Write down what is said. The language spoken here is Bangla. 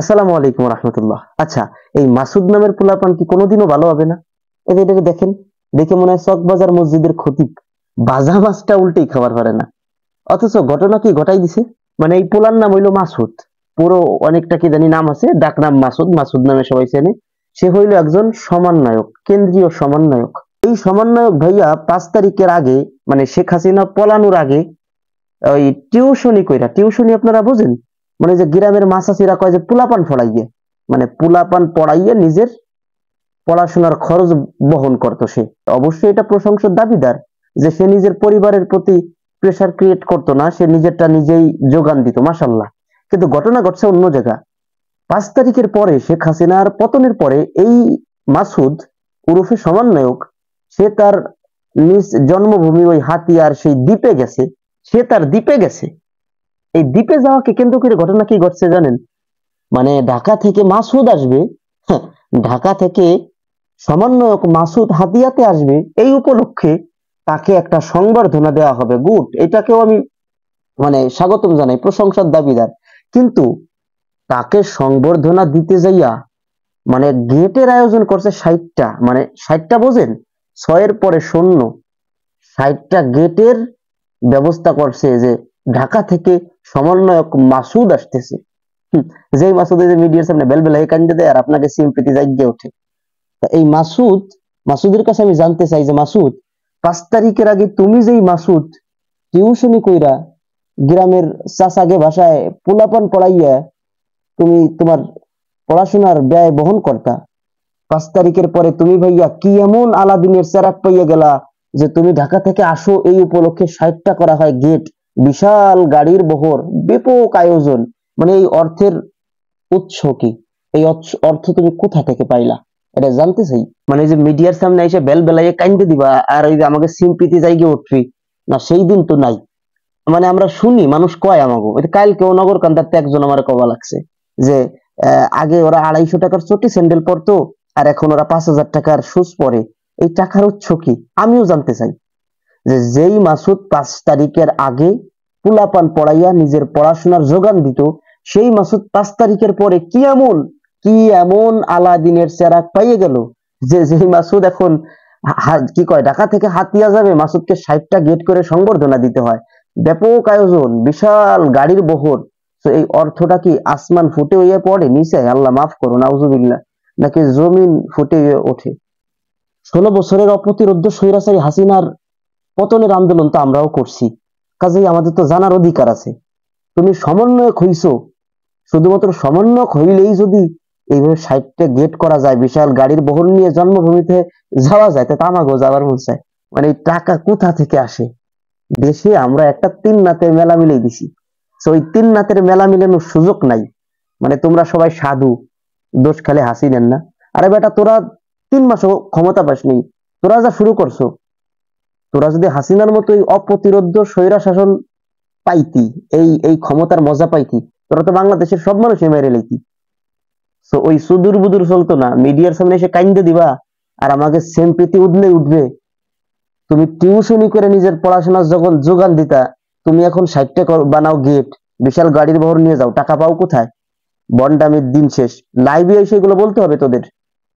আসসালামু আলাইকুম রহমতুল্লাহ। আচ্ছা, এই মাসুদ নামের পোলাপান কি কোনোদিনও ভালো হবে না? এটাকে দেখেন, দেখে মনে হয় চকবাজার মসজিদের খতিব। ভাজা মাছটা উল্টেই খাবার পারে না, অথচ ঘটনা কি ঘটাই দিছে। মানে এই পোলার নাম হইলো মাসুদ। পুরো অনেকটা কি জানি নাম আছে, ডাক নাম মাসুদ, মাসুদ নামে সবাই চেনে। সে হইলো একজন সমন্বয়ক, কেন্দ্রীয় সমন্বয়ক। এই সমন্বয়ক ভাইয়া 5 তারিখের আগে, মানে শেখ হাসিনা পলানোর আগে, ওই টিউশনি কইরা, টিউশনি আপনারা বোঝেন, মানে যে গ্রামের মাসাসিরা কয় যে পোলাপান পড়াইয়ে, মানে পোলাপান পড়াইয়ে নিজের পড়াশোনার খরচ বহন করতো সে। অবশ্যই এটা প্রশংসার দাবিদার যে সে নিজের পরিবারের প্রতি প্রেসার ক্রিয়েট করতো না, সে নিজেরটা নিজেই যোগান দিত, মাসাল্লাহ। কিন্তু ঘটনা ঘটছে অন্য জায়গা। 5 তারিখের পরে, শেখ হাসিনার পতনের পরে, এই মাসুদ উরুফে সমন্বয়ক, সে তার নিজ জন্মভূমি ওই হাতিয়ার সেই দ্বীপে গেছে। সে তার দ্বীপে গেছে। এই দ্বীপে যাওয়াকে কেন্দ্র করে ঘটনা কি ঘটছে জানেন? মানে ঢাকা থেকে মাসুদ আসবে, হ্যাঁ, ঢাকা থেকে সমন্বয়ক মাসুদ হাতিয়াতে আসবে, এই উপলক্ষে তাকে একটা সংবর্ধনা দেওয়া হবে। গুড, এটাকেও আমি মানে স্বাগতম জানাই, প্রশংসার দাবিদার। কিন্তু তাকে সংবর্ধনা দিতে যাইয়া মানে গেটের আয়োজন করছে 60টা, মানে 60টা বোঝেন, 6-এর পরে 0, 60টা গেটের ব্যবস্থা করছে যে ঢাকা থেকে সমন্বয়ক মাসুদ আসতেছে। যেই মাসুদ এই যে মিডিয়ার সামনে বেলবেলাই কান্দে দেয় আর আপনাকে সিম্পেথি জাগিয়ে ওঠে। তা এই মাসুদের কাছে আমি জানতে চাই যে মাসুদ, 5 তারিখের আগে তুমি যেই মাসুদ টিউশনি কইরা গ্রামের চাচাগে ভাষায় পোলাপান পড়াইয়া তুমি তোমার পড়াশোনার ব্যয় বহন করতা, 5 তারিখের পরে তুমি ভাইয়া কি এমন আলাদিনের চেরাক পাইয়া গেলা যে তুমি ঢাকা থেকে আসো, এই উপলক্ষে 60টা করা হয় গেট, বিশাল গাড়ির বহর, ব্যাপক আয়োজন। মানে এই অর্থের উৎস কি? এই অর্থ তুমি কোথা থেকে পাইলা? এটা জানতে চাই। মানে এই যে মিডিয়ার সামনে এসে বেল বেলাইয়ে কান্দে দিবা আর ওই যে আমাকে সিম্পিতি জায়গা উঠবি না, সেই দিন তো নাই। মানে আমরা শুনি, মানুষ কয় আমাকে, কালকেও নগর কান্দারতে একজন আমার কবা লাগছে যে আগে ওরা 250 টাকার চটি স্যান্ডেল পরতো আর এখন ওরা 5000 টাকার শুজ পরে। এই টাকার উৎস কি আমিও জানতে চাই। যে যেই মাসুদ 5 তারিখের আগে পোলাপান পড়াইয়া নিজের পড়াশোনার যোগান দিত, সেই মাসুদ 5 তারিখের পরে কি এমন আলাদিনের চেরাক পাইয়ে গেল যে যেই মাসুদ এখন কি কয় ঢাকা থেকে হাতিয়া যাবে, মাসুদকে 60টা গেট করে সংবর্ধনা দিতে হয়, ব্যাপক আয়োজন, বিশাল গাড়ির বহর। তো এই অর্থটা কি আসমান ফুটে হইয়া পড়ে নিচে, আল্লাহ মাফ করো, নাউজুবিল্লাহ, নাকি জমিন ফুটে ওঠে? 16 বছরের অপ্রতিরোধ্য স্বৈরাচারী হাসিনার পতনের আন্দোলন তো আমরাও করছি, কাজেই আমাদের তো জানার অধিকার আছে। তুমি সমন্বয়ক হইছো, শুধুমাত্র সমন্বয়ক হইলেই যদি এইভাবে 60টা গেট করা যায়, বিশাল গাড়ির বহর নিয়ে জন্মভূমিতে যাওয়া যায়, তা আমাকেও যাওয়ার মন চায়। মানে এই টাকা কোথা থেকে আসে? দেশে আমরা একটা 3 রাতের মেলা মিলিয়ে দিছি, তো ওই 3 রাতের মেলা মিলানোর সুযোগ নাই। মানে তোমরা সবাই সাধু, দোষ খালি হাসিনেন না। আরে বেটা, তোরা 3 মাসও ক্ষমতা পাসনি, তোরা যা শুরু করছো, তোরা যদি হাসিনার মতো এই অপ্রতিরোধ্য স্বৈরা শাসন পাইতি, এই এই ক্ষমতার মজা পাইতি, তোরা তো বাংলাদেশের সব মানুষই মেরে লাইতি। তো ওই সুদূর বুদুর চলতো না, মিডিয়ার সামনে এসে কাইন্দে দিবা আর আমাকে সেম্পিতি উঠলে উঠবে। তুমি টিউশনি করে নিজের পড়াশোনার যখন যোগান দিতা, তুমি এখন 60টা বানাও গেট, বিশাল গাড়ির বহর নিয়ে যাও, টাকা পাও কোথায়? বন্ডামির দিন শেষ, লাইভে এসে এগুলো বলতে হবে তোদের।